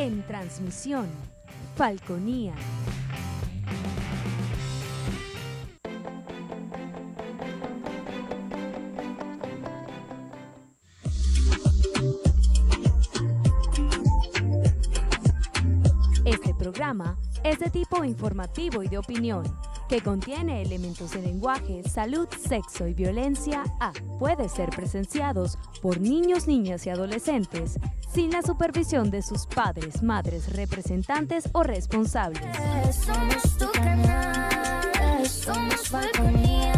En transmisión, Falconía. Este programa es de tipo informativo y de opinión, que contiene elementos de lenguaje, salud, sexo y violencia puede ser presenciados por niños, niñas y adolescentes sin la supervisión de sus padres, madres, representantes o responsables. Somos tu canal, somos Falconía.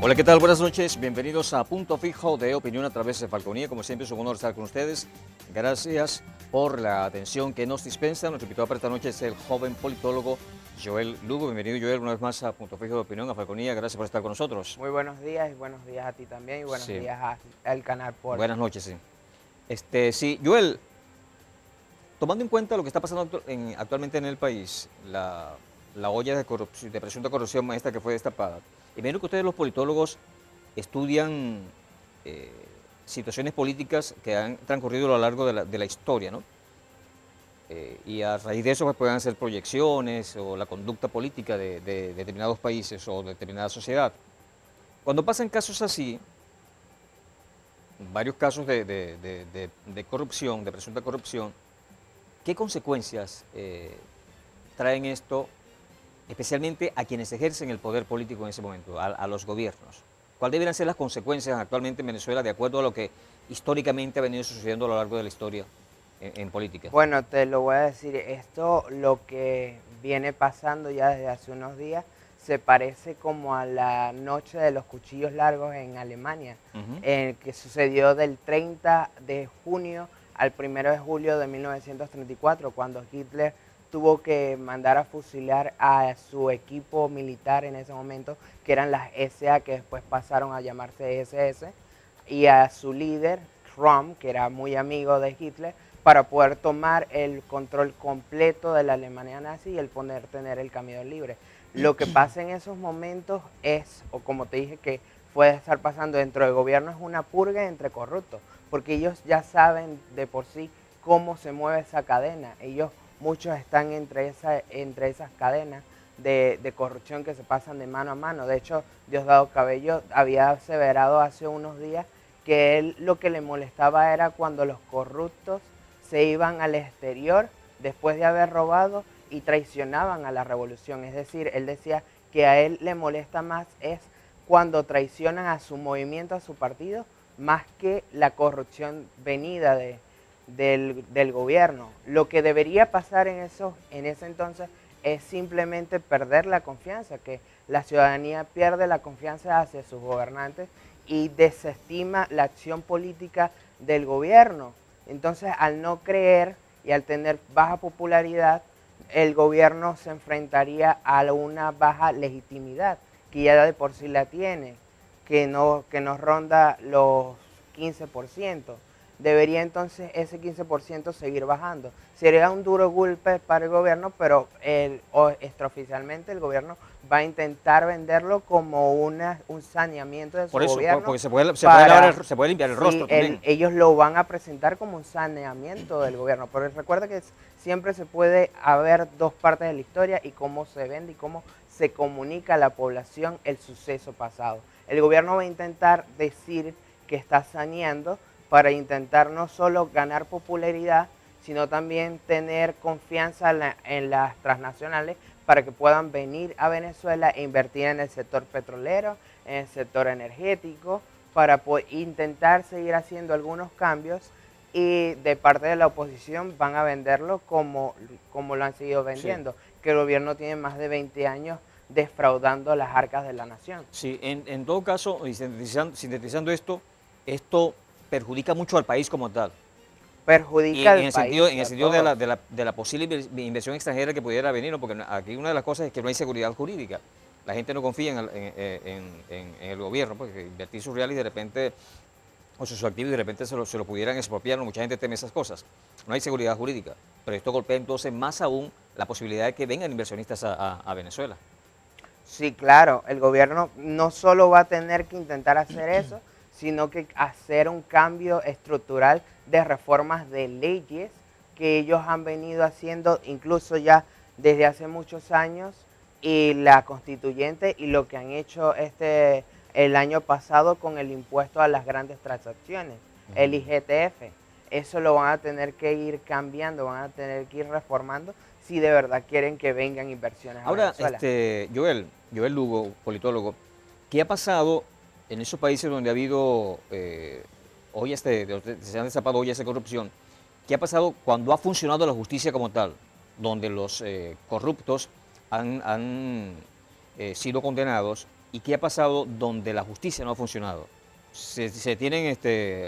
Hola, ¿qué tal? Buenas noches, bienvenidos a Punto Fijo de Opinión a través de Falconía. Como siempre, es un honor estar con ustedes. Gracias por la atención que nos dispensa. Nuestro invitado para esta noche es el joven politólogo Joel Lugo. Bienvenido, Joel, una vez más a Punto Fijo de Opinión, a Falconía. Gracias por estar con nosotros. Muy buenos días y buenos días a ti también y buenos días al canal por. Buenas noches, sí. Sí, Joel, tomando en cuenta lo que está pasando actualmente en el país, la olla de corrupción, de presunta corrupción esta que fue destapada, y menos que ustedes los politólogos estudian situaciones políticas que han transcurrido a lo largo de la historia, ¿no? Y a raíz de eso pues, pueden hacer proyecciones o la conducta política de determinados países o de determinada sociedad. Cuando pasan casos así, varios casos de corrupción, de presunta corrupción, ¿qué consecuencias traen esto, especialmente a quienes ejercen el poder político en ese momento, a los gobiernos? ¿Cuáles deberían ser las consecuencias actualmente en Venezuela de acuerdo a lo que históricamente ha venido sucediendo a lo largo de la historia en política? Bueno, te lo voy a decir, esto lo que viene pasando ya desde hace unos días se parece como a la noche de los cuchillos largos en Alemania, que sucedió del 30 de junio al 1 de julio de 1934, cuando Hitler tuvo que mandar a fusilar a su equipo militar en ese momento, que eran las SA, que después pasaron a llamarse SS, y a su líder, Röhm, que era muy amigo de Hitler, para poder tomar el control completo de la Alemania nazi y el poder tener el camino libre. Lo que pasa en esos momentos es, o como te dije que puede estar pasando dentro del gobierno, es una purga entre corruptos, porque ellos ya saben de por sí cómo se mueve esa cadena. Muchos están entre esas cadenas de corrupción que se pasan de mano a mano. De hecho, Diosdado Cabello había aseverado hace unos días que él lo que le molestaba era cuando los corruptos se iban al exterior después de haber robado y traicionaban a la revolución. Es decir, él decía que a él le molesta más es cuando traicionan a su movimiento, a su partido, más que la corrupción venida del gobierno. Lo que debería pasar en ese entonces es simplemente perder la confianza, que la ciudadanía pierde la confianza hacia sus gobernantes y desestima la acción política del gobierno. Entonces, al no creer y al tener baja popularidad, el gobierno se enfrentaría a una baja legitimidad, que ya de por sí la tiene, que nos ronda los 15%. Debería entonces ese 15% seguir bajando. Sería un duro golpe para el gobierno, pero extraoficialmente el gobierno va a intentar venderlo como un saneamiento de su gobierno. Porque se puede limpiar el rostro también. Ellos lo van a presentar como un saneamiento del gobierno, pero recuerda que siempre se puede haber dos partes de la historia y cómo se vende y cómo se comunica a la población el suceso pasado. El gobierno va a intentar decir que está saneando, para intentar no solo ganar popularidad, sino también tener confianza en las transnacionales para que puedan venir a Venezuela e invertir en el sector petrolero, en el sector energético, para intentar seguir haciendo algunos cambios, y de parte de la oposición van a venderlo como lo han seguido vendiendo, sí, que el gobierno tiene más de 20 años defraudando las arcas de la nación. Sí, en todo caso, y sintetizando esto perjudica mucho al país como tal. perjudica en al país. en el a sentido todos. de la posible inversión extranjera que pudiera venir, ¿no? Porque aquí una de las cosas es que no hay seguridad jurídica. La gente no confía en el gobierno, porque invertir sus reales y de repente, o sus activos y de repente se lo pudieran expropiar, ¿no? Mucha gente teme esas cosas. No hay seguridad jurídica, pero esto golpea entonces más aún la posibilidad de que vengan inversionistas a Venezuela. Sí, claro, el gobierno no solo va a tener que intentar hacer eso, sino que hacer un cambio estructural de reformas de leyes que ellos han venido haciendo incluso ya desde hace muchos años, y la constituyente y lo que han hecho el año pasado con el impuesto a las grandes transacciones, el IGTF. Eso lo van a tener que ir cambiando, van a tener que ir reformando si de verdad quieren que vengan inversiones a Ahora, Venezuela. Joel Lugo, politólogo, ¿qué ha pasado en esos países donde ha habido ollas se han destapado ollas de corrupción? ¿Qué ha pasado cuando ha funcionado la justicia como tal? Donde los corruptos han sido condenados, y qué ha pasado donde la justicia no ha funcionado. ¿Se tienen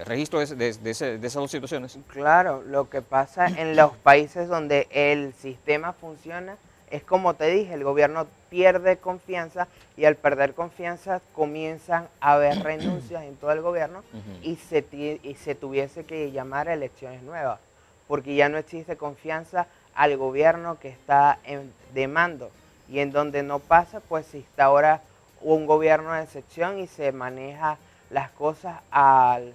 registros de esas dos situaciones? Claro, lo que pasa en los países donde el sistema funciona es como te dije, el gobierno pierde confianza, y al perder confianza comienzan a haber renuncias en todo el gobierno y se tuviese que llamar a elecciones nuevas, porque ya no existe confianza al gobierno que está de mando, y en donde no pasa, pues se instaura un gobierno de excepción y se maneja las cosas al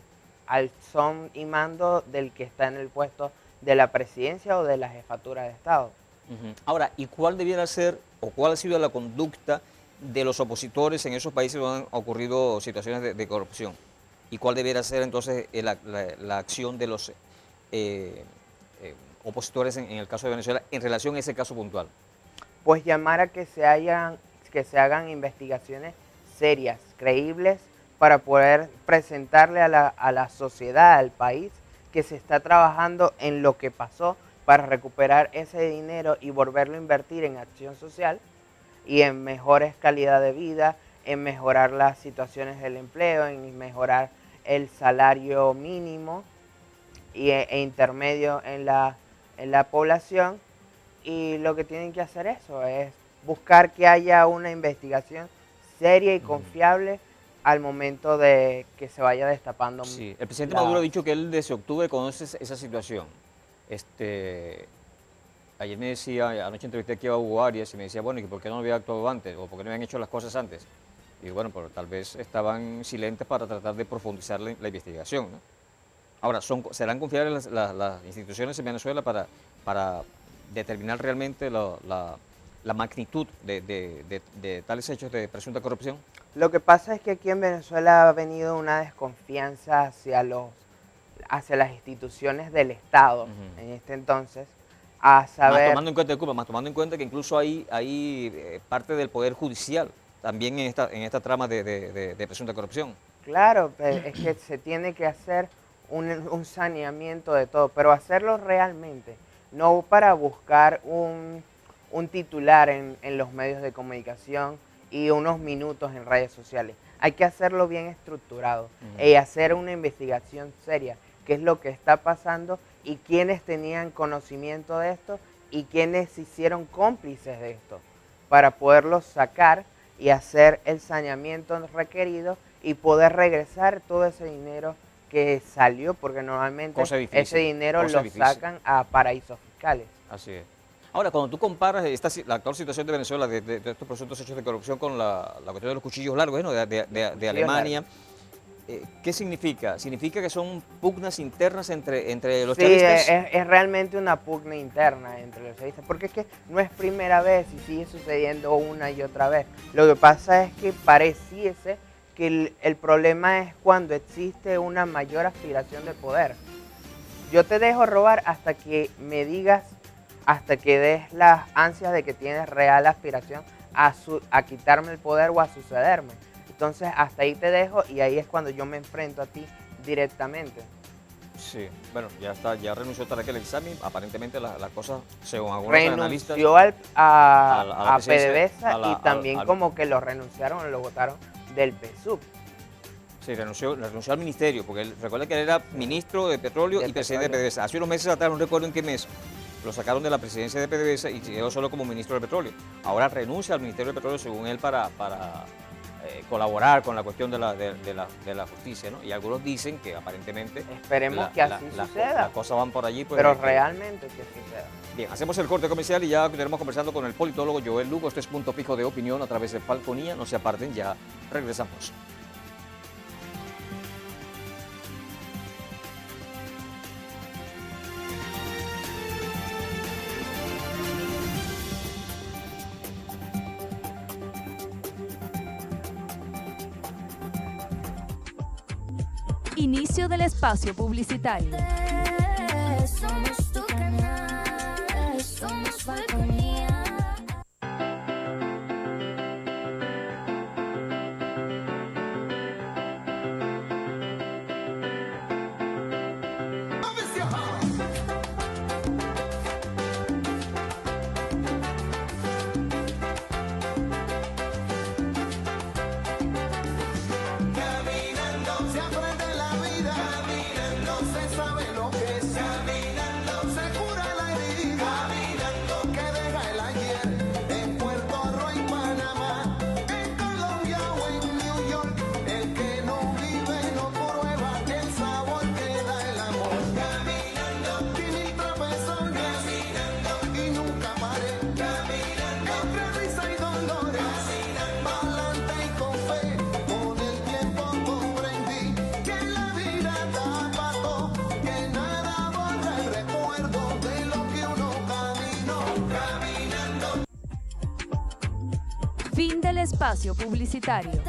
son y mando del que está en el puesto de la presidencia o de la jefatura de Estado. Ahora, ¿y cuál debiera ser o cuál ha sido la conducta de los opositores en esos países donde han ocurrido situaciones de corrupción? ¿Y cuál debiera ser entonces la acción de los opositores en el caso de Venezuela en relación a ese caso puntual? Pues llamar a que se hagan investigaciones serias, creíbles, para poder presentarle a la sociedad, al país, que se está trabajando en lo que pasó para recuperar ese dinero y volverlo a invertir en acción social y en mejores calidad de vida, en mejorar las situaciones del empleo, en mejorar el salario mínimo e intermedio en la población. Y lo que tienen que hacer eso es buscar que haya una investigación seria y confiable al momento de que se vaya destapando. Sí, el presidente Maduro ha dicho que él desde octubre conoce esa situación. Ayer me decía, anoche entrevisté aquí a Hugo Arias y me decía, bueno, ¿y por qué no había actuado antes? ¿O por qué no habían hecho las cosas antes? Y bueno, pues tal vez estaban silentes para tratar de profundizar la investigación, ¿no? Ahora, ¿serán confiables las instituciones en Venezuela para determinar realmente la magnitud de tales hechos de presunta corrupción? Lo que pasa es que aquí en Venezuela ha venido una desconfianza hacia las instituciones del Estado en este entonces, a saber... Más tomando en cuenta de Cuba, más tomando en cuenta que incluso hay parte del Poder Judicial también en esta trama de presunta corrupción. Claro, es que se tiene que hacer un saneamiento de todo, pero hacerlo realmente, no para buscar un titular en los medios de comunicación y unos minutos en redes sociales. Hay que hacerlo bien estructurado y hacer una investigación seria, qué es lo que está pasando y quiénes tenían conocimiento de esto y quiénes se hicieron cómplices de esto, para poderlos sacar y hacer el saneamiento requerido y poder regresar todo ese dinero que salió, porque normalmente ese dinero lo sacan a paraísos fiscales. Así es. Ahora, cuando tú comparas la actual situación de Venezuela, de estos presuntos hechos de corrupción, con la cuestión de los cuchillos largos, ¿no? de Alemania, ¿qué significa? ¿Significa que son pugnas internas entre los chavistas? Sí, es realmente una pugna interna entre los chavistas, porque es que no es primera vez y sigue sucediendo una y otra vez. Lo que pasa es que pareciese que el problema es cuando existe una mayor aspiración de poder. Yo te dejo robar hasta que me digas, hasta que des las ansias de que tienes real aspiración a quitarme el poder o a sucederme. Entonces hasta ahí te dejo, y ahí es cuando yo me enfrento a ti directamente. Sí, bueno, ya renunció para aquel examen, aparentemente las cosas, según algunos analistas... Renunció a PDVSA y también como que lo renunciaron o lo votaron del PSUV. Sí, renunció al ministerio, porque recuerda que él era ministro de Petróleo y presidente de PDVSA. Hace unos meses atrás, no recuerdo en qué mes, lo sacaron de la presidencia de PDVSA y quedó solo como ministro de Petróleo. Ahora renuncia al Ministerio de Petróleo, según él, para colaborar con la cuestión de la justicia, ¿no? Y algunos dicen que aparentemente Esperemos que así suceda. Las cosas van por allí. Pues, pero realmente que suceda. Bien, hacemos el corte comercial y ya continuaremos conversando con el politólogo Joel Lugo. Este es Punto Fijo de Opinión a través de Falconía. No se aparten, ya regresamos. Inicio del espacio publicitario. Somos tu canal, somos Falconía. Se aprende la vida, caminando se sabe lo que es, caminando se cura la herida, caminando que deja el ayer, en Puerto Rico y Panamá, en Colombia o en New York, el que no vive no prueba el sabor que da el amor, caminando, 500 personas, caminando y nunca paré, caminando, entre risa y dolores, caminando, pa'lante y con fe, con el tiempo comprendí que la vida da pato, que nada borra el recuerdo de lo que uno caminó, caminando. Fin del espacio publicitario.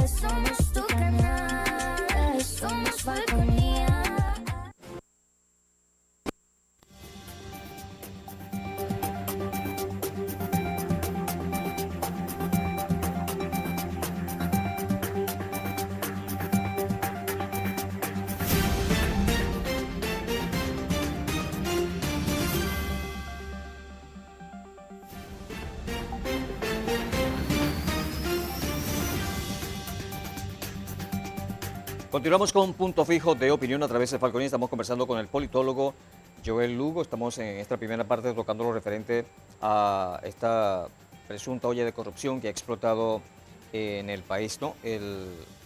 Somos tu canal, somos Falconía. Continuamos con Punto Fijo de Opinión a través de Falconía. Estamos conversando con el politólogo Joel Lugo. Estamos en esta primera parte tocando lo referente a esta presunta olla de corrupción que ha explotado en el país, ¿no?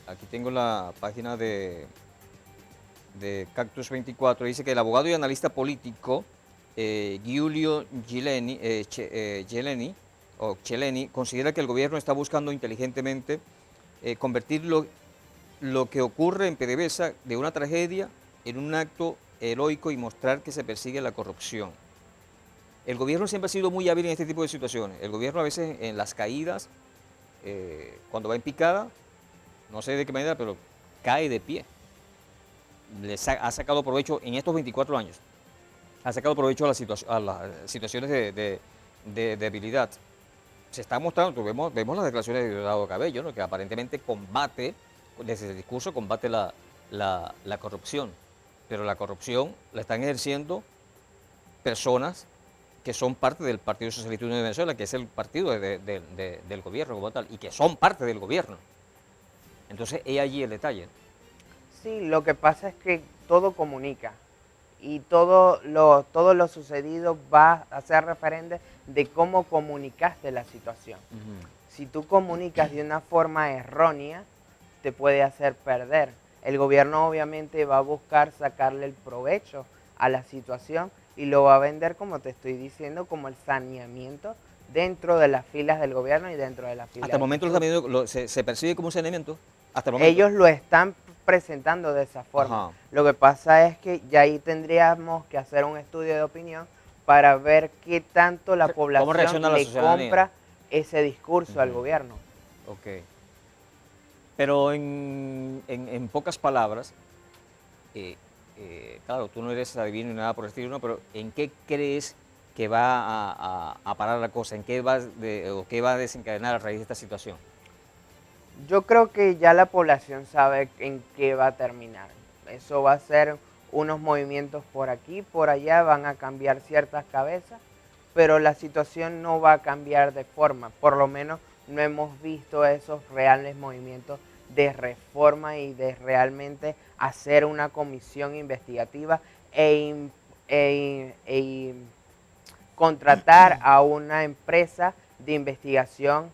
Aquí tengo la página de Cactus 24. Dice que el abogado y analista político Giulio Celeni considera que el gobierno está buscando inteligentemente convertir lo que ocurre en PDVSA de una tragedia en un acto heroico y mostrar que se persigue la corrupción. El gobierno siempre ha sido muy hábil en este tipo de situaciones. El gobierno a veces en las caídas, cuando va en picada, no sé de qué manera, pero cae de pie. Ha sacado provecho en estos 24 años, ha sacado provecho a las situaciones de debilidad. Se está mostrando, vemos las declaraciones de Diosdado Cabello, ¿no? Que aparentemente combate, desde el discurso combate la corrupción, pero la corrupción la están ejerciendo personas que son parte del Partido Socialista Unido de Venezuela, que es el partido del gobierno como tal, y que son parte del gobierno. Entonces, es allí el detalle. Sí, lo que pasa es que todo comunica y todo lo sucedido va a ser referente de cómo comunicaste la situación. Si tú comunicas de una forma errónea, te puede hacer perder. El gobierno obviamente va a buscar sacarle el provecho a la situación y lo va a vender, como te estoy diciendo, como el saneamiento dentro de las filas del gobierno y dentro de las filas. Hasta el momento se percibe como un saneamiento. Hasta el momento. Ellos lo están presentando de esa forma. Ajá. Lo que pasa es que ya ahí tendríamos que hacer un estudio de opinión para ver qué tanto la población le compra ese discurso al gobierno. Ok. Pero en pocas palabras, claro, tú no eres adivino ni nada por el estilo, ¿no? Pero ¿en qué crees que va a parar la cosa? ¿En qué qué va a desencadenar a raíz de esta situación? Yo creo que ya la población sabe en qué va a terminar. Eso va a ser unos movimientos por aquí, por allá, van a cambiar ciertas cabezas, pero la situación no va a cambiar de forma. Por lo menos no hemos visto esos reales movimientos de reforma y de realmente hacer una comisión investigativa e contratar a una empresa de investigación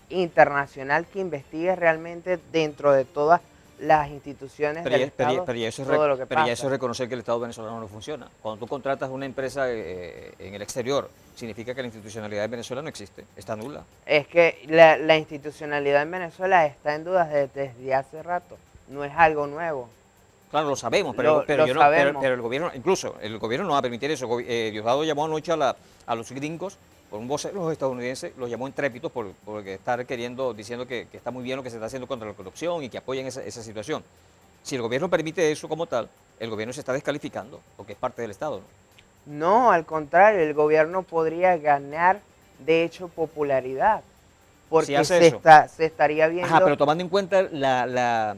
internacional que investigue realmente dentro de todas las instituciones del Estado todo lo que pero ya pasa. eso es reconocer que el Estado venezolano no funciona. Cuando tú contratas una empresa en el exterior, significa que la institucionalidad en Venezuela no existe, está nula. Es que la institucionalidad en Venezuela está en duda desde hace rato, no es algo nuevo. Claro, lo sabemos, pero, Lo pero, yo no, sabemos. pero el gobierno, incluso el gobierno no va a permitir eso. Diosdado llamó anoche a los gringos, por un vocero estadounidense, los llamó intrépidos porque estar diciendo que está muy bien lo que se está haciendo contra la corrupción y que apoyan esa situación. Si el gobierno permite eso como tal, el gobierno se está descalificando, porque es parte del Estado, ¿no? No, al contrario, el gobierno podría ganar, de hecho, popularidad, porque Si hace eso. se estaría viendo... Ajá, pero tomando en cuenta la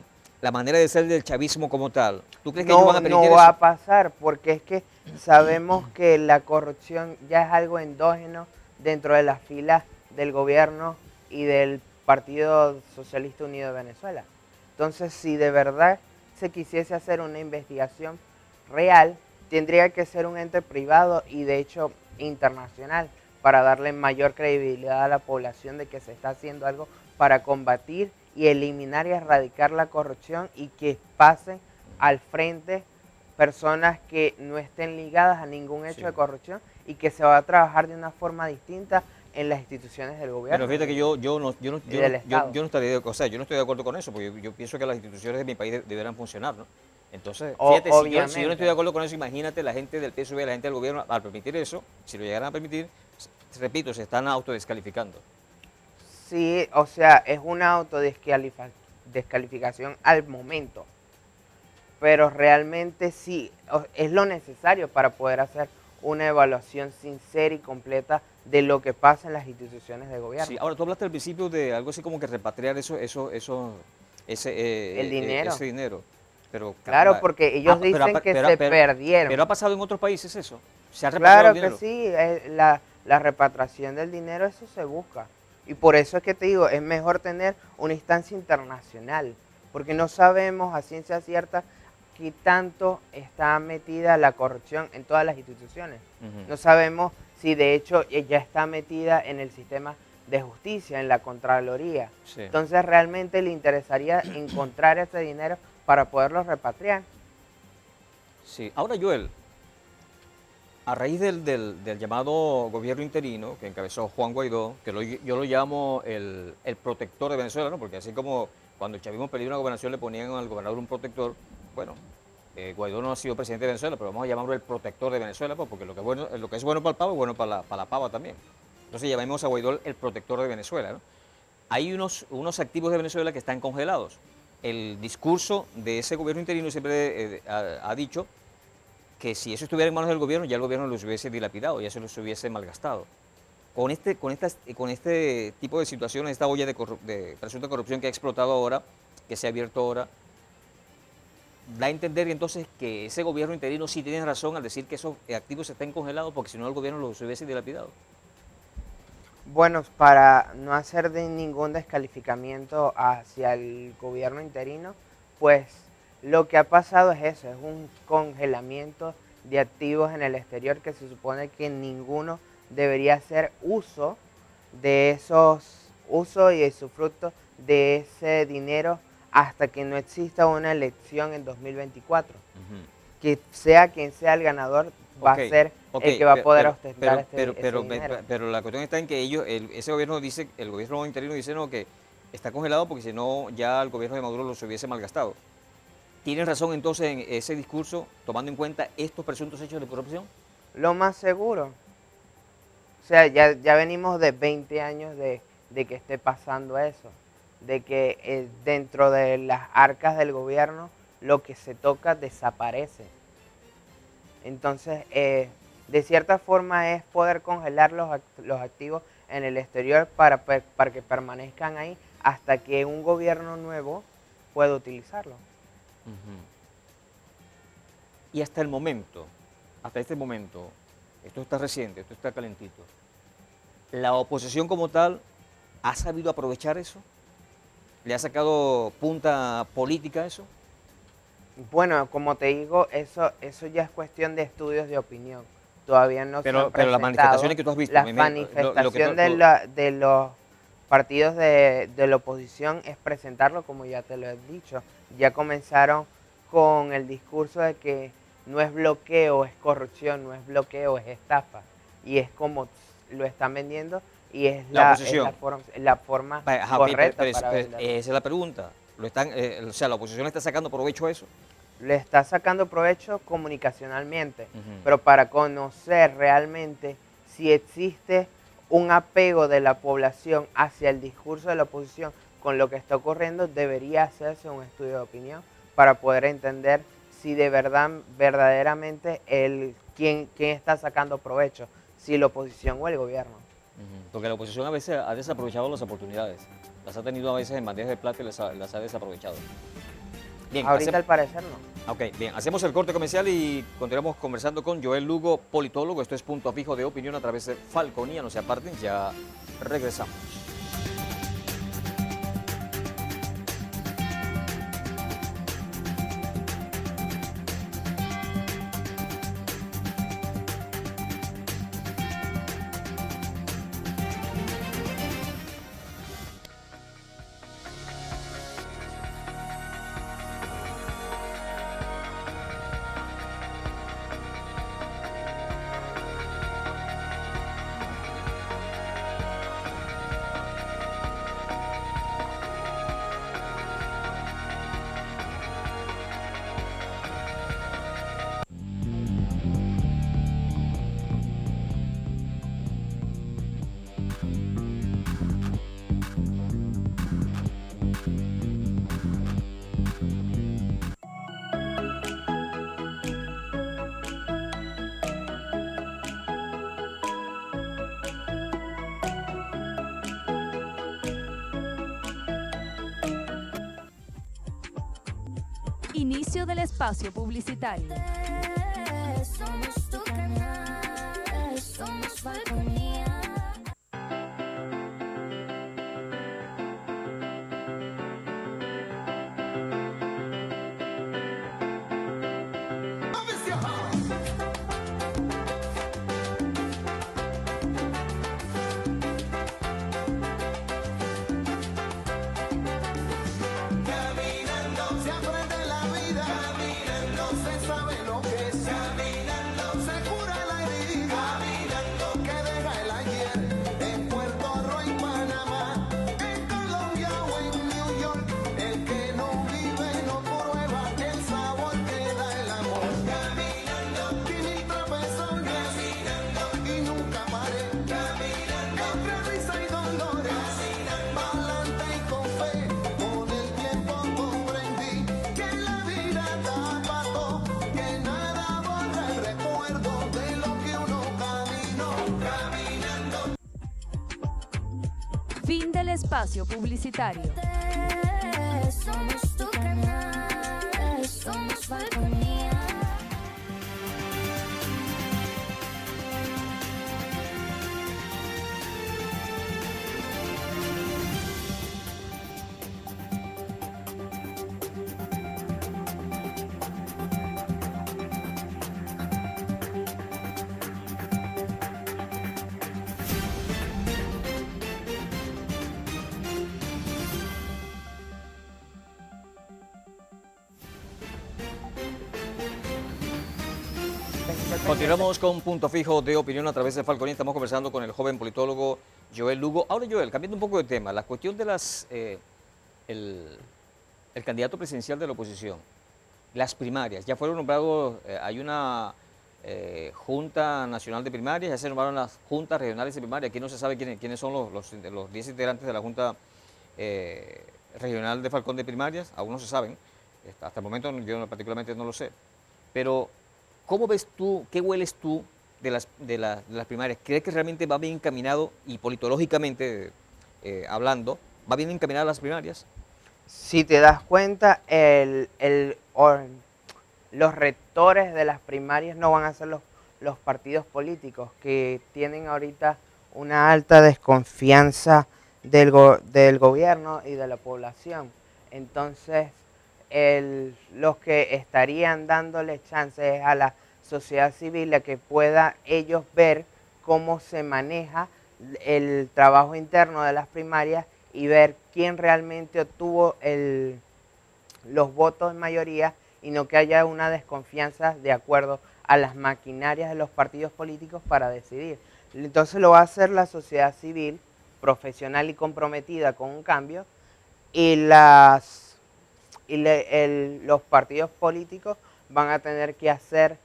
manera de ser del chavismo como tal, ¿tú crees que ellos van a permitir no va eso? a pasar, porque es que sabemos que la corrupción ya es algo endógeno dentro de las filas del gobierno y del Partido Socialista Unido de Venezuela. Entonces, si de verdad se quisiese hacer una investigación real, tendría que ser un ente privado y de hecho internacional para darle mayor credibilidad a la población de que se está haciendo algo para combatir y eliminar y erradicar la corrupción y que pasen al frente personas que no estén ligadas a ningún hecho Sí. de corrupción y que se va a trabajar de una forma distinta en las instituciones del gobierno. Pero fíjate que yo no del Estado. yo no estoy de acuerdo con eso, porque yo pienso que las instituciones de mi país deberán funcionar, ¿no? Entonces, O- fíjate, si yo no obviamente. estoy de acuerdo con eso, imagínate la gente del PSV, la gente del gobierno, al permitir eso, si lo llegaran a permitir, repito, se están autodescalificando. Sí, o sea, es una autodescalificación al momento, pero realmente sí, es lo necesario para poder hacer una evaluación sincera y completa de lo que pasa en las instituciones de gobierno. Sí, ahora tú hablaste al principio de algo así como que repatriar El dinero. ese dinero. Pero, Claro, caramba, porque ellos pero dicen que se perdieron. Pero ha pasado en otros países eso. Se ha repatriado Claro el que dinero. sí, la repatriación del dinero, eso se busca. Y por eso es que te digo, es mejor tener una instancia internacional, porque no sabemos a ciencia cierta qué tanto está metida la corrupción en todas las instituciones. Ujú. No sabemos si de hecho ya está metida en el sistema de justicia, en la Contraloría. Sí. Entonces realmente le interesaría encontrar ese dinero para poderlo repatriar. Sí. Ahora, Joel, a raíz del llamado gobierno interino que encabezó Juan Guaidó, que yo lo llamo el protector de Venezuela, ¿no? Porque así como cuando el chavismo perdió una gobernación le ponían al gobernador un protector, bueno, Guaidó no ha sido presidente de Venezuela, pero vamos a llamarlo el protector de Venezuela, pues, porque lo que es bueno para el pavo es bueno para la pava también. Entonces llamemos a Guaidó el protector de Venezuela, ¿no? Hay unos activos de Venezuela que están congelados. El discurso de ese gobierno interino siempre ha dicho que si eso estuviera en manos del gobierno, ya el gobierno los hubiese dilapidado, ya se los hubiese malgastado. Con este tipo de situaciones, esta olla de presunta corrupción que ha explotado ahora, que se ha abierto ahora, da a entender entonces que ese gobierno interino sí tiene razón al decir que esos activos están congelados, porque si no el gobierno los hubiese dilapidado. Bueno, para no hacer ningún descalificamiento hacia el gobierno interino, pues lo que ha pasado es eso, es un congelamiento de activos en el exterior que se supone que ninguno debería hacer uso de uso y de su fruto de ese dinero hasta que no exista una elección en 2024. Que sea quien sea el ganador, va Ok, a ser ok, el que va a poder pero- ostentar pero- ese pero- dinero. pero la cuestión está en que ese gobierno dice, el gobierno interino dice no, que está congelado porque si no ya el gobierno de Maduro los hubiese malgastado. ¿Tienen razón entonces en ese discurso, tomando en cuenta estos presuntos hechos de corrupción? Lo más seguro. O sea, ya venimos de 20 años de que esté pasando eso. De que dentro de las arcas del gobierno lo que se toca desaparece. Entonces, de cierta forma es poder congelar los activos en el exterior para que permanezcan ahí hasta que un gobierno nuevo pueda utilizarlo. Y hasta este momento, esto está reciente, esto está calentito, ¿la oposición como tal ha sabido aprovechar eso? ¿Le ha sacado punta política eso? Bueno, como te digo, eso ya es cuestión de estudios de opinión. Todavía no se han Pero las presentado. manifestaciones que tú has visto, La lo que manifestación de los partidos de la oposición es presentarlo, como ya te lo he dicho. Ya comenzaron con el discurso de que no es bloqueo, es corrupción, no es bloqueo, es estafa. Y es como lo están vendiendo y es La la oposición. la forma Ajá, correcta pero para venderlo. esa es la pregunta. O sea, la oposición le está sacando provecho a eso. Le está sacando provecho comunicacionalmente, Ujú. pero para conocer realmente si existe un apego de la población hacia el discurso de la oposición con lo que está ocurriendo, debería hacerse un estudio de opinión para poder entender si de verdad, verdaderamente, quién está sacando provecho, si la oposición o el gobierno. Ujú. Porque la oposición a veces ha desaprovechado las oportunidades. Las ha tenido a veces en bandejas de plata y las ha desaprovechado. Bien, Ahorita al parecer no. ok, bien, hacemos el corte comercial y continuamos conversando con Joel Lugo, politólogo. Esto es Punto Fijo de Opinión a través de Falconía. No se aparten, ya regresamos. Inicio del espacio publicitario. Somos tu canal, somos Falconía. Caminando se aprende la vida, caminando se sabe lo que es, caminando se cura la herida, caminando que deja el ayer en Puerto Rico, en Panamá, en Colombia o en New York. El que no vive no prueba el sabor que da el amor. Caminando, 500 personas, caminando y nunca paré, caminando entre risa y dolores, pa'lante y con fe. Con el tiempo comprendí que la vida da pato, que nada borra el recuerdo de lo que uno caminó, caminando. Fin del espacio publicitario. Somos tu canal, somos Falconía. Continuamos con Punto Fijo de Opinión a través de Falconía. Estamos conversando con el joven politólogo Joel Lugo. Ahora, Joel, cambiando un poco de tema, la cuestión de el candidato presidencial de la oposición, las primarias, ya fueron nombrados, hay una Junta Nacional de Primarias, ya se nombraron las juntas regionales de primarias. Aquí no se sabe quiénes son los 10 integrantes de la Junta Regional de Falcón de Primarias, aún no se saben. Hasta el momento yo particularmente no lo sé. Pero, ¿cómo ves tú, qué hueles tú de las primarias? ¿Crees que realmente va bien encaminado y politológicamente hablando, va bien encaminado las primarias? Si te das cuenta, los rectores de las primarias no van a ser los partidos políticos, que tienen ahorita una alta desconfianza del gobierno y de la población. Entonces, los que estarían dándole chances a la sociedad civil a que pueda ellos ver cómo se maneja el trabajo interno de las primarias y ver quién realmente obtuvo los votos en mayoría y no que haya una desconfianza de acuerdo a las maquinarias de los partidos políticos para decidir. Entonces lo va a hacer la sociedad civil, profesional y comprometida con un cambio, y los partidos políticos van a tener que hacer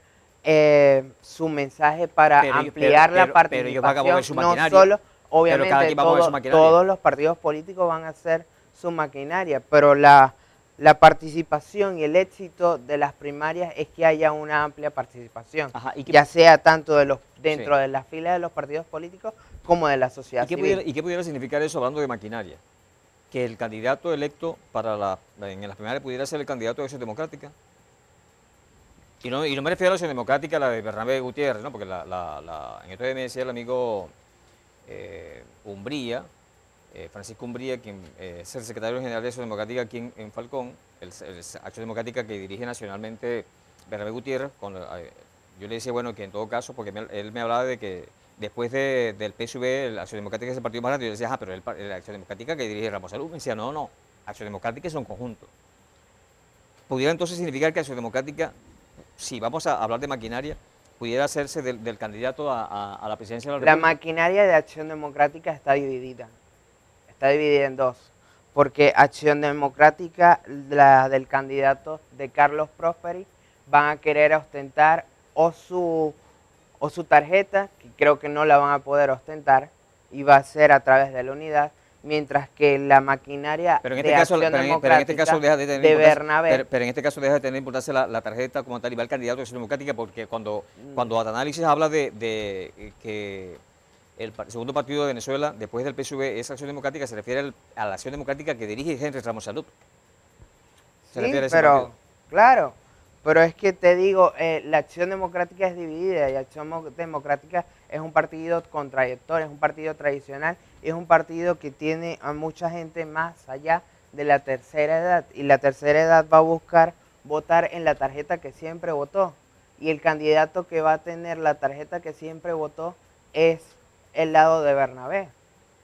su mensaje para ampliar la pero ellos van a mover participación, su no maquinaria. solo, Pero cada obviamente quien va a mover su maquinaria. todos los partidos políticos van a hacer su maquinaria, pero la participación y el éxito de las primarias es que haya una amplia participación, Ajá, ¿y qué- ya sea tanto dentro Sí. de las filas de los partidos políticos como de la sociedad ¿Y qué civil. pudiera, y qué pudiera significar eso hablando de maquinaria? Que el candidato electo en las primarias pudiera ser el candidato de Acción Democrática. Y no me refiero a la Acción Democrática, la de Bernabé Gutiérrez, ¿no? Porque en esto me decía el amigo Umbría, Francisco Umbría, quien es el secretario general de Acción Democrática aquí en Falcón, Acción Democrática que dirige nacionalmente Bernabé Gutiérrez. Yo le decía, bueno, que en todo caso, porque él me hablaba de que después del PSV, la Acción Democrática es el partido más grande, yo le decía, pero la Acción Democrática que dirige Ramos Salud, me decía, no, Acción Democrática es un conjunto. ¿Pudiera entonces significar que Acción Democrática, si vamos a hablar de maquinaria, pudiera hacerse del candidato a la presidencia de la La República? maquinaria de Acción Democrática está dividida en dos, porque Acción Democrática, la del candidato de Carlos Prosperi, van a querer ostentar o su tarjeta, que creo que no la van a poder ostentar, y va a ser a través de la unidad, mientras que la maquinaria Pero de Acción Democrática deja de tener de importancia, Bernabé, pero en este caso deja de tener importancia la tarjeta como tal y va el candidato de Acción Democrática, porque cuando Atanálisis habla de que segundo partido de Venezuela, después del PSV, es Acción Democrática, se refiere a la Acción Democrática que dirige Henry Ramos Salud. Se sí, refiere a ese pero partido. claro, pero es que te digo, la Acción Democrática es dividida y Acción Democrática es un partido con trayectoria, es un partido tradicional, es un partido que tiene a mucha gente más allá de la tercera edad y la tercera edad va a buscar votar en la tarjeta que siempre votó y el candidato que va a tener la tarjeta que siempre votó es el lado de Bernabé,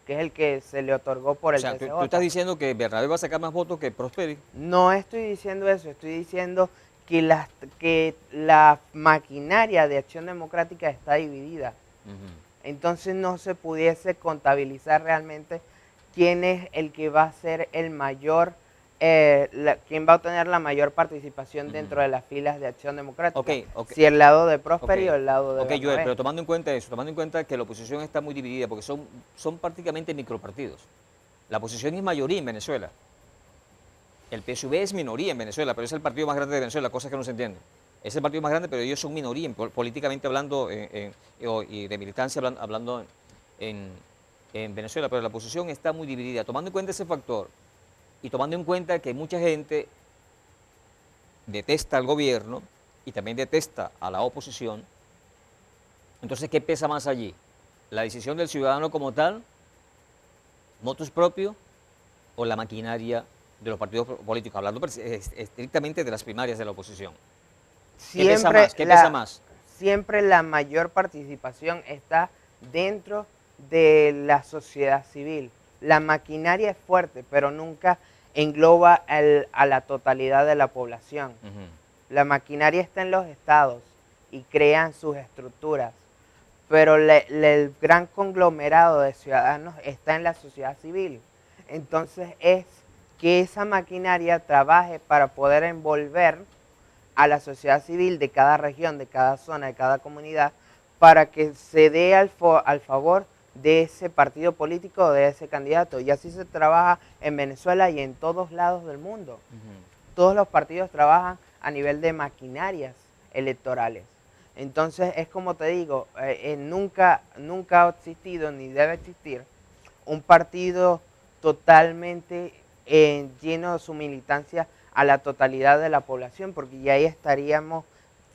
que es el que se le otorgó por O el sea, tú TCJ. estás diciendo que Bernabé va a sacar más votos que Prosperi. No estoy diciendo eso, estoy diciendo que la maquinaria de Acción Democrática está dividida. Entonces no se pudiese contabilizar realmente quién es el que va a ser el mayor, quién va a obtener la mayor participación dentro de las filas de Acción Democrática. Ok. Si el lado de Prosperi Ok. o el lado de Ok, Joel, Bernabé. pero tomando en cuenta eso, tomando en cuenta que la oposición está muy dividida, porque son prácticamente micropartidos. La oposición es mayoría en Venezuela. El PSV es minoría en Venezuela, pero es el partido más grande de Venezuela, cosas que no se entienden. Es el partido más grande, pero ellos son minoría, políticamente hablando, y de militancia hablando en Venezuela, pero la oposición está muy dividida. Tomando en cuenta ese factor, y tomando en cuenta que mucha gente detesta al gobierno y también detesta a la oposición, entonces, ¿qué pesa más allí? ¿La decisión del ciudadano como tal, motus propio, o la maquinaria de los partidos políticos? Hablando estrictamente de las primarias de la oposición. ¿Qué pesa más? ¿Qué pesa más? Siempre la mayor participación está dentro de la sociedad civil. La maquinaria es fuerte, pero nunca engloba a la totalidad de la población. La maquinaria está en los estados y crean sus estructuras, pero el gran conglomerado de ciudadanos está en la sociedad civil. Entonces es que esa maquinaria trabaje para poder envolver a la sociedad civil de cada región, de cada zona, de cada comunidad, para que se dé al favor de ese partido político o de ese candidato. Y así se trabaja en Venezuela y en todos lados del mundo. Todos los partidos trabajan a nivel de maquinarias electorales. Entonces es como te digo, nunca ha existido ni debe existir un partido totalmente lleno de su militancia a la totalidad de la población, porque ya ahí estaríamos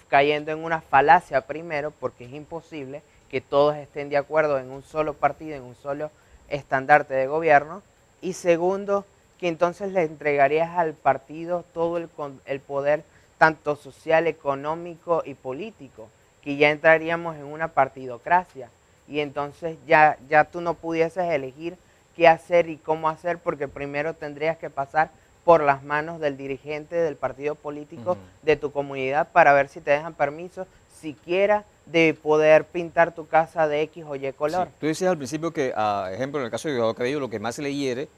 cayendo en una falacia primero, porque es imposible que todos estén de acuerdo en un solo partido, en un solo estandarte de gobierno. Y segundo, que entonces le entregarías al partido todo el poder, tanto social, económico y político, que ya entraríamos en una partidocracia. Y entonces ya tú no pudieses elegir qué hacer y cómo hacer, porque primero tendrías que pasar por las manos del dirigente del partido político de tu comunidad para ver si te dejan permiso siquiera de poder pintar tu casa de X o Y color. Sí. Tú decías al principio que, ejemplo, en el caso de Diosdado Cabello, lo que más se le hiere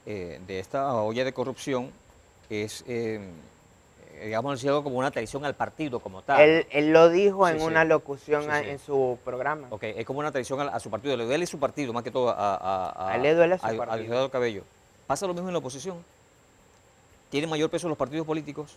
de esta olla de corrupción es, digamos, decirlo como una traición al partido como tal. Él lo dijo Sí, en sí. una locución Sí, sí. en su programa. Ok, es como una traición a su partido, le duele su partido más que todo A él le duele su a partido. Diosdado Cabello. ¿Pasa lo mismo en la oposición? ¿Tiene mayor peso los partidos políticos?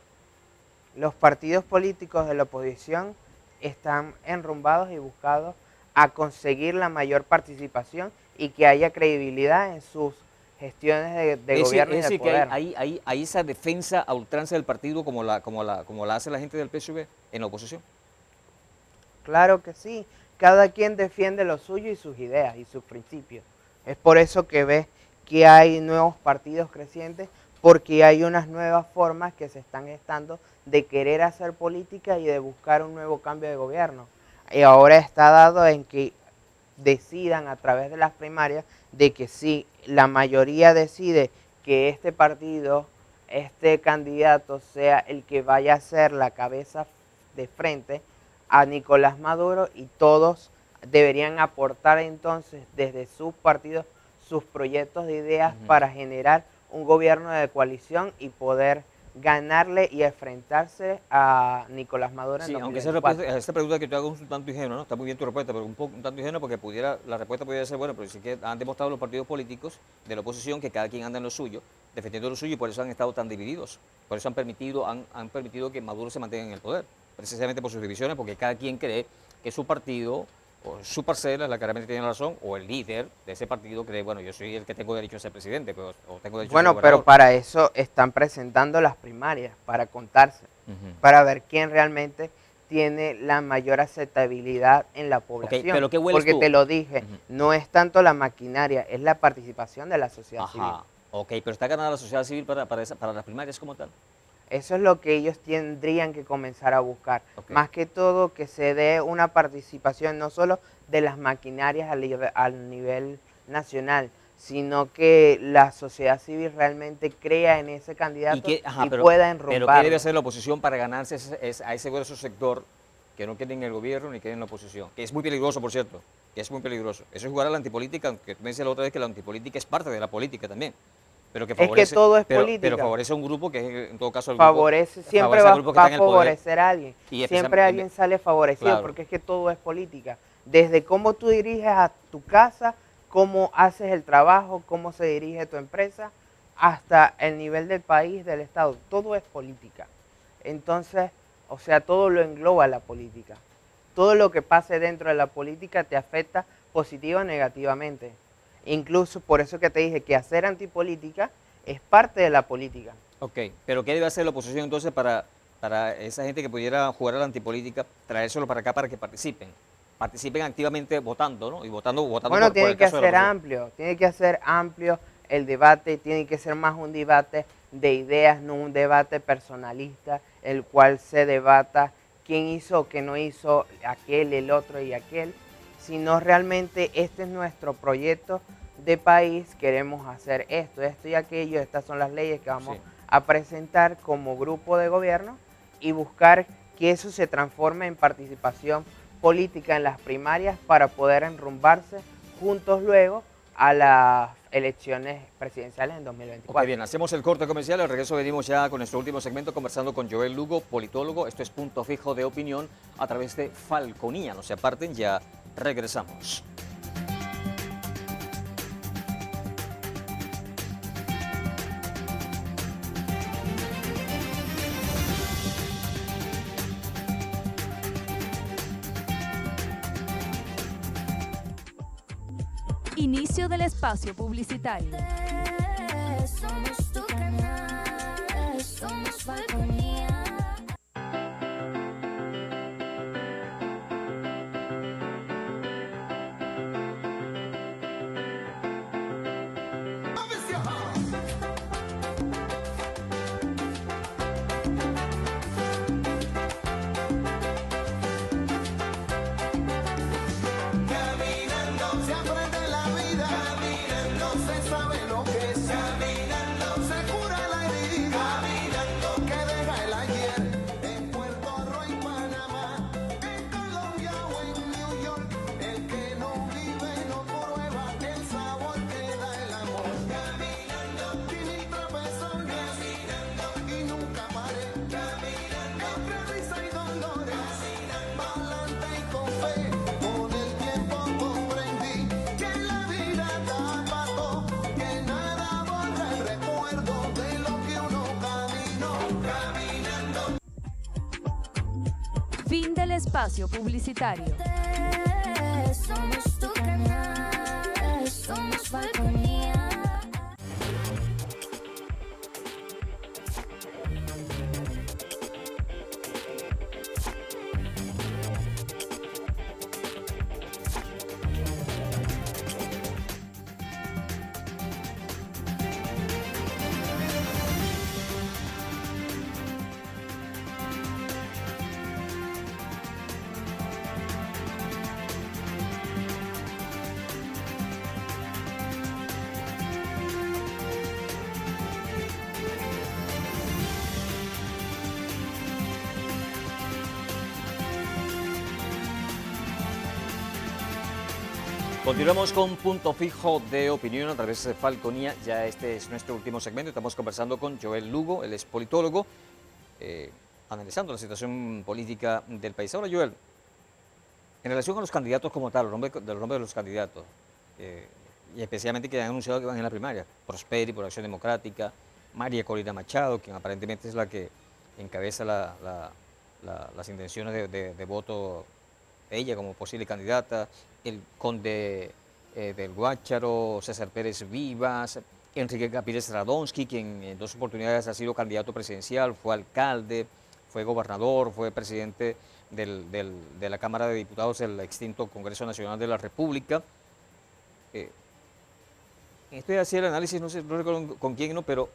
Los partidos políticos de la oposición están enrumbados y buscados a conseguir la mayor participación y que haya credibilidad en sus gestiones de gobierno y es de decir, que poder. hay esa defensa a ultranza del partido como la hace la gente del PSV en la oposición. Claro que sí, cada quien defiende lo suyo y sus ideas y sus principios. Es por eso que ves que hay nuevos partidos crecientes, porque hay unas nuevas formas que se están gestando de querer hacer política y de buscar un nuevo cambio de gobierno. Y ahora está dado en que decidan a través de las primarias de que si la mayoría decide que este partido, este candidato sea el que vaya a ser la cabeza de frente a Nicolás Maduro, y todos deberían aportar entonces desde sus partidos sus proyectos de ideas para generar un gobierno de coalición y poder ganarle y enfrentarse a Nicolás Maduro Sí, en aunque 2024. esa pregunta que te hago es un tanto ingenua, ¿no? Está muy bien tu respuesta, pero un tanto ingenua porque la respuesta podría ser, bueno, pero sí que han demostrado los partidos políticos de la oposición que cada quien anda en lo suyo, defendiendo lo suyo, y por eso han estado tan divididos. Por eso han permitido que Maduro se mantenga en el poder, precisamente por sus divisiones, porque cada quien cree que su partido o su parcela es la que realmente tiene razón, o el líder de ese partido cree, bueno, yo soy el que tengo derecho a ser presidente, pero, o tengo derecho a ser Bueno, gobernador. pero para eso están presentando las primarias, para contarse, para ver quién realmente tiene la mayor aceptabilidad en la población. pero ¿qué hueles Porque tú? te lo dije, no es tanto la maquinaria, es la participación de la sociedad civil. Ajá, ok, pero está ganada la sociedad civil para las primarias como tal. Eso es lo que ellos tendrían que comenzar a buscar. Ok. Más que todo que se dé una participación no solo de las maquinarias al nivel nacional, sino que la sociedad civil realmente crea en ese candidato y pueda enrumbarlo. pero ¿qué debe hacer la oposición para ganarse a ese grueso sector que no quiere en el gobierno ni quiere en la oposición? Que es muy peligroso, por cierto, que es muy peligroso. Eso es jugar a la antipolítica, aunque tú me decías la otra vez que la antipolítica es parte de la política también. Pero que favorece, es que todo es política. Pero favorece a un grupo que es, en todo caso, el favorece, grupo, siempre favorece va, al grupo que va está a en el poder. favorecer a alguien. Y Siempre alguien sale favorecido, claro. porque es que todo es política. Desde cómo tú diriges a tu casa, cómo haces el trabajo, cómo se dirige tu empresa, hasta el nivel del país, del Estado. Todo es política. Entonces, o sea, todo lo engloba la política. Todo lo que pase dentro de la política te afecta positiva o negativamente. Incluso por eso que te dije que hacer antipolítica es parte de la política. Ok, pero ¿qué debe hacer la oposición entonces para esa gente que pudiera jugar a la antipolítica, traérselo para acá para que participen? Participen activamente votando, ¿no? Y votando Bueno, por tiene el que caso de la ser oposición. amplio, tiene que ser amplio el debate, tiene que ser más un debate de ideas, no un debate personalista, el cual se debata quién hizo o qué no hizo aquel, el otro y aquel, sino realmente este es nuestro proyecto de país, queremos hacer esto y aquello, estas son las leyes que vamos a presentar como grupo de gobierno y buscar que eso se transforme en participación política en las primarias para poder enrumbarse juntos luego a las elecciones presidenciales en 2024. Ok, bien, hacemos el corte comercial, al regreso venimos ya con nuestro último segmento conversando con Joel Lugo, politólogo. Esto es Punto Fijo de Opinión a través de Falconía. No se aparten, ya regresamos. Inicio del espacio publicitario. Somos tu canal, somos Falconía. espacio publicitario. Somos tu canal, somos Falconía. Continuamos con Punto Fijo de Opinión a través de Falconía. Ya este es nuestro último segmento. Estamos conversando con Joel Lugo, él es politólogo, analizando la situación política del país. Ahora, Joel, en relación a los candidatos como tal, los nombres de los candidatos, y especialmente que han anunciado que van en la primaria, Prosperi por Acción Democrática, María Corina Machado, quien aparentemente es la que encabeza las intenciones de voto, ella como posible candidata, el conde del Guácharo, César Pérez Vivas, Enrique Capriles Radonsky, quien en 2 oportunidades ha sido candidato presidencial, fue alcalde, fue gobernador, fue presidente de la Cámara de Diputados del extinto Congreso Nacional de la República. Estoy haciendo el análisis, no recuerdo con quién, no, pero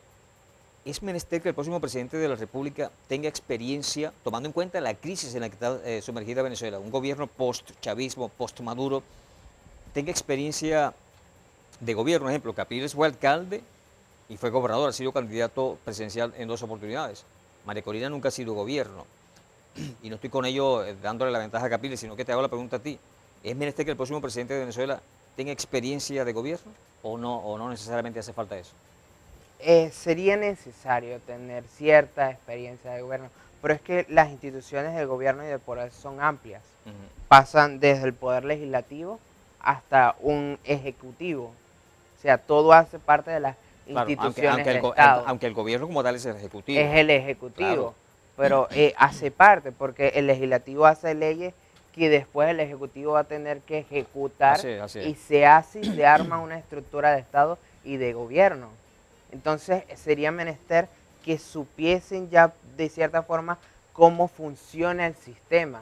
es menester que el próximo presidente de la República tenga experiencia, tomando en cuenta la crisis en la que está sumergida Venezuela, un gobierno post-chavismo, post-Maduro, tenga experiencia de gobierno. Por ejemplo, Capriles fue alcalde y fue gobernador, ha sido candidato presidencial en 2 oportunidades. María Corina nunca ha sido gobierno. Y no estoy con ello dándole la ventaja a Capriles, sino que te hago la pregunta a ti. ¿Es menester que el próximo presidente de Venezuela tenga experiencia de gobierno o no necesariamente hace falta eso? Sería necesario tener cierta experiencia de gobierno, pero es que las instituciones del gobierno y del poder son amplias. Pasan desde el poder legislativo hasta un ejecutivo. O sea, todo hace parte de las instituciones del Estado. Aunque el gobierno como tal es el ejecutivo. Es el ejecutivo, pero hace parte, porque el legislativo hace leyes que después el ejecutivo va a tener que ejecutar, así es. y se arma una estructura de Estado y de gobierno. Entonces sería menester que supiesen ya de cierta forma cómo funciona el sistema.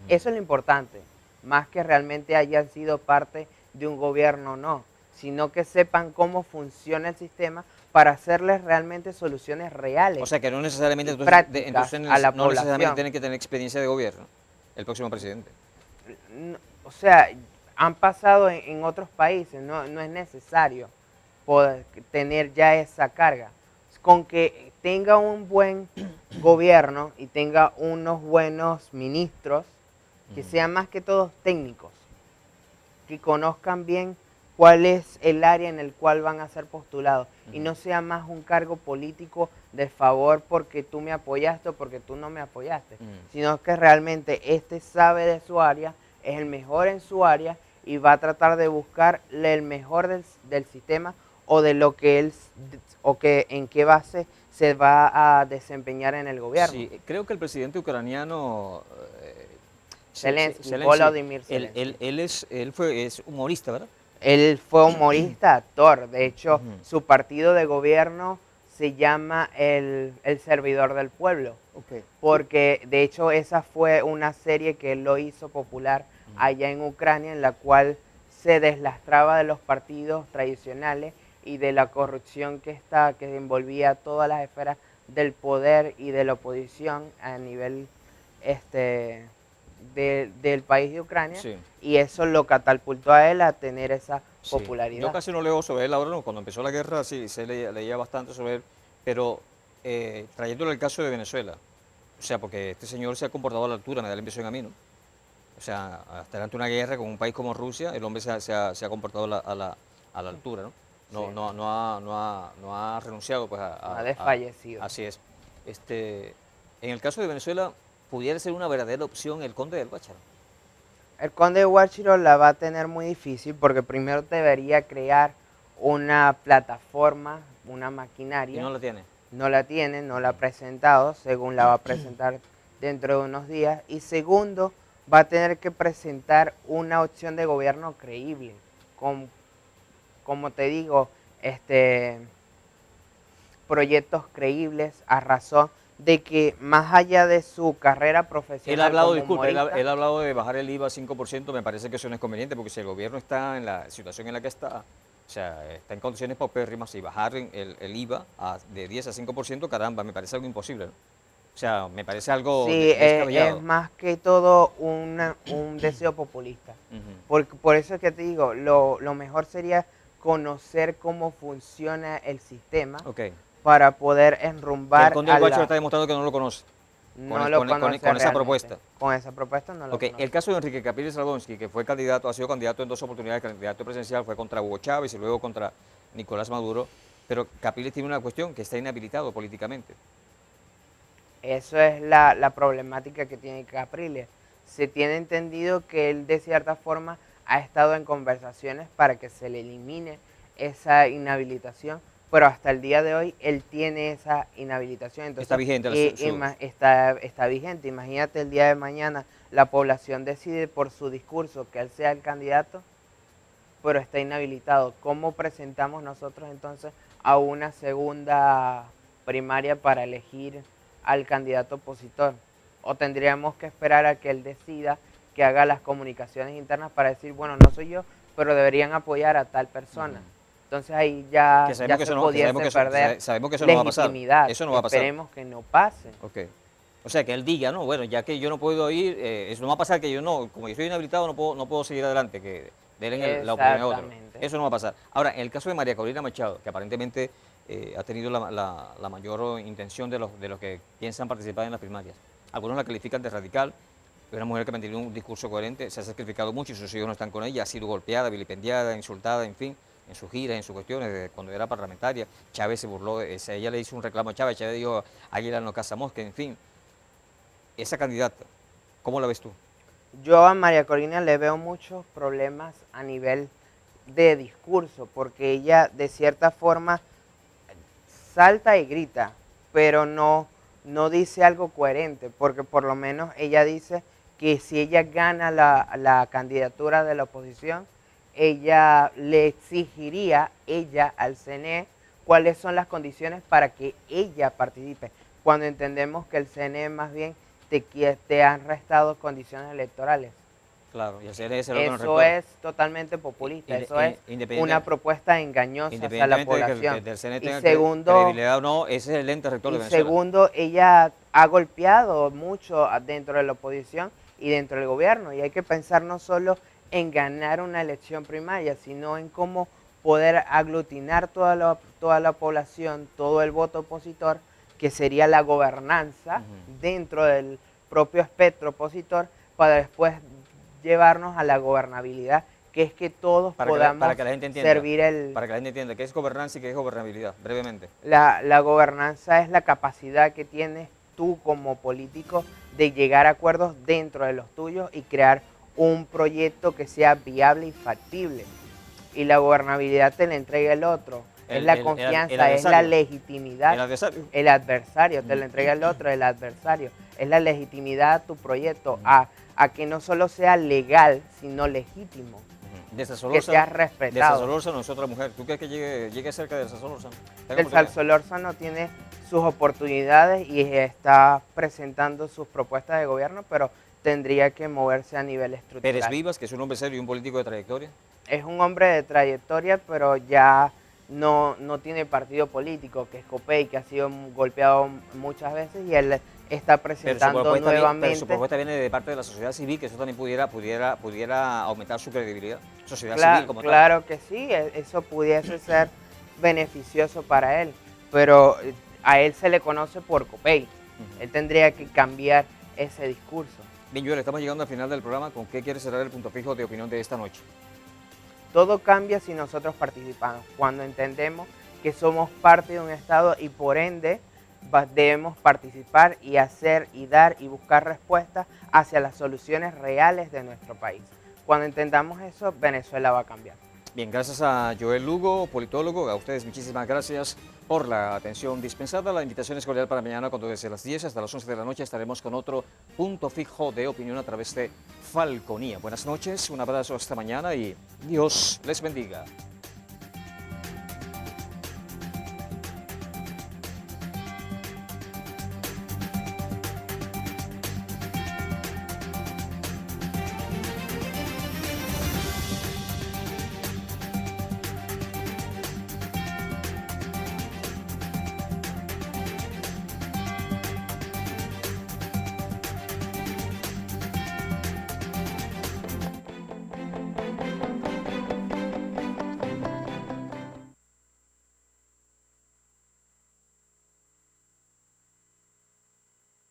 Eso es lo importante, más que realmente hayan sido parte de un gobierno o no, sino que sepan cómo funciona el sistema para hacerles realmente soluciones reales. O sea que no necesariamente y prácticas a la no necesariamente población. tiene que tener experiencia de gobierno el próximo presidente. O sea, han pasado en otros países, no es necesario poder tener ya esa carga. Con que tenga un buen gobierno y tenga unos buenos ministros, que sean más que todos técnicos, que conozcan bien cuál es el área en el cual van a ser postulados, y no sea más un cargo político de favor porque tú me apoyaste o porque tú no me apoyaste, sino que realmente este sabe de su área, es el mejor en su área y va a tratar de buscar el mejor del sistema o de lo que él, o que en qué base se va a desempeñar en el gobierno. Sí, creo que el presidente ucraniano Zelensky, Volodymyr Zelensky. Él es humorista, ¿verdad? Él fue humorista, actor. De hecho, su partido de gobierno se llama el Servidor del Pueblo. Porque, de hecho, esa fue una serie que él lo hizo popular allá en Ucrania, en la cual se deslastraba de los partidos tradicionales y de la corrupción que envolvía todas las esferas del poder y de la oposición a nivel del país de Ucrania, Sí. y eso lo catapultó a él a tener esa Sí. popularidad. Yo casi no leo sobre él ahora, no. Cuando empezó la guerra sí leía bastante sobre él, pero trayéndolo al caso de Venezuela, o sea, porque este señor se ha comportado a la altura, me da la impresión a mí, ¿no? O sea, hasta durante una guerra con un país como Rusia, el hombre se ha comportado a la altura, ¿no? Sí. No ha renunciado, pues Ha desfallecido. así es. En el caso de Venezuela, pudiera ser una verdadera opción el conde del Guácharo. El conde de Guácharo la va a tener muy difícil porque primero debería crear una plataforma, una maquinaria. Y no la tiene. No la tiene, no la ha presentado, según la va a presentar dentro de unos días. Y segundo, va a tener que presentar una opción de gobierno creíble, como te digo, proyectos creíbles a razón de que más allá de su carrera profesional Él ha hablado, como disculpe, humorista, él ha hablado de bajar el IVA a 5%, me parece que eso no es conveniente, porque si el gobierno está en la situación en la que está, o sea, está en condiciones paupérrimas, y bajar el IVA de 10 a 5%, caramba, me parece algo imposible, ¿no? O sea, me parece algo sí, descabellado. es más que todo un deseo populista. Ujú. Por eso es que te digo, lo mejor sería conocer cómo funciona el sistema Ok. Que para poder el enrumbar Conde a del Guacho la... está demostrando que no lo conoce. No lo conoce con esa realmente. propuesta. Con esa propuesta no lo Ok, conoce. el caso de Enrique Capriles Radonsky, que fue candidato, ha sido candidato en 2 oportunidades, candidato presidencial, fue contra Hugo Chávez y luego contra Nicolás Maduro, pero Capriles tiene una cuestión, que está inhabilitado políticamente. Eso es la problemática que tiene Capriles. Se tiene entendido que él de cierta forma ha estado en conversaciones para que se le elimine esa inhabilitación, pero hasta el día de hoy él tiene esa inhabilitación. Entonces, Está vigente está vigente. Imagínate el día de mañana la población decide por su discurso que él sea el candidato, pero está inhabilitado. ¿Cómo presentamos nosotros entonces a una segunda primaria para elegir al candidato opositor? ¿O tendríamos que esperar a que él decida, que haga las comunicaciones internas para decir, bueno, no soy yo, pero deberían apoyar a tal persona? Entonces ahí ya, Que sabemos ya que se eso no, pudiese perder sabemos que eso no va a pasar. legitimidad. Eso no va a pasar. Esperemos que no pase. Ok. O sea, que él diga, no, bueno, ya que yo no puedo ir, eso no va a pasar, que yo no, como yo estoy inhabilitado, no puedo seguir adelante, que den la oportunidad a otro. Exactamente. Eso no va a pasar. Ahora, en el caso de María Corina Machado, que aparentemente ha tenido la mayor intención de los que piensan participar en las primarias, algunos la califican de radical, es una mujer que ha mantenido un discurso coherente, se ha sacrificado mucho y sus hijos no están con ella, ha sido golpeada, vilipendiada, insultada, en fin, en sus giras, en sus cuestiones, de cuando era parlamentaria. Chávez se burló, ella le hizo un reclamo a Chávez, Chávez dijo, Águila no caza mosca, en fin. Esa candidata, ¿cómo la ves tú? Yo a María Corina le veo muchos problemas a nivel de discurso, porque ella de cierta forma salta y grita, pero no dice algo coherente, porque por lo menos ella dice que si ella gana la candidatura de la oposición, ella le exigiría al CNE cuáles son las condiciones para que ella participe, cuando entendemos que el CNE más bien te han restado condiciones electorales. Claro, y el CNE es el órgano Eso rector. es totalmente populista, eso es una propuesta engañosa hacia la Independientemente población. de que el CNE Y tenga segundo, credibilidad o no, ese es el ente rector de y Venezuela. segundo, ella ha golpeado mucho dentro de la oposición y dentro del gobierno, y hay que pensar no solo en ganar una elección primaria, sino en cómo poder aglutinar toda la población, todo el voto opositor, que sería la gobernanza dentro del propio espectro opositor, para después llevarnos a la gobernabilidad, que es que todos podamos para que la gente entienda, servir el... Para que la gente entienda qué es gobernanza y qué es gobernabilidad, brevemente. La gobernanza es la capacidad que tienes tú como político de llegar a acuerdos dentro de los tuyos y crear un proyecto que sea viable y factible. Y la gobernabilidad te la entrega el otro. Es la confianza, es la legitimidad. El adversario. El adversario, te lo entrega el otro, el adversario. Es la legitimidad a tu proyecto, a que no solo sea legal, sino legítimo. De Que sea respetado. De Solórzano es otra mujer. ¿Tú crees que llegue cerca de Solórzano? El Solórzano tiene sus oportunidades y está presentando sus propuestas de gobierno, pero tendría que moverse a nivel estructural. Pérez Vivas, que es un hombre serio y un político de trayectoria. Es un hombre de trayectoria, pero ya no tiene partido político, que es COPEI, que ha sido golpeado muchas veces, y él está presentando nuevamente... Pero su propuesta viene de parte de la sociedad civil, que eso también pudiera aumentar su credibilidad. Sociedad civil como tal. Claro que sí, eso pudiese ser beneficioso para él, pero a él se le conoce por COPEI. Él tendría que cambiar ese discurso. Bien, Joel, estamos llegando al final del programa. ¿Con qué quieres cerrar el punto fijo de opinión de esta noche? Todo cambia si nosotros participamos, cuando entendemos que somos parte de un Estado y por ende debemos participar y hacer y dar y buscar respuestas hacia las soluciones reales de nuestro país. Cuando entendamos eso, Venezuela va a cambiar. Bien, gracias a Joel Lugo, politólogo, a ustedes muchísimas gracias por la atención dispensada. La invitación es cordial para mañana cuando desde las 10 hasta las 11 de la noche estaremos con otro punto fijo de opinión a través de Falconía. Buenas noches, un abrazo hasta mañana y Dios les bendiga.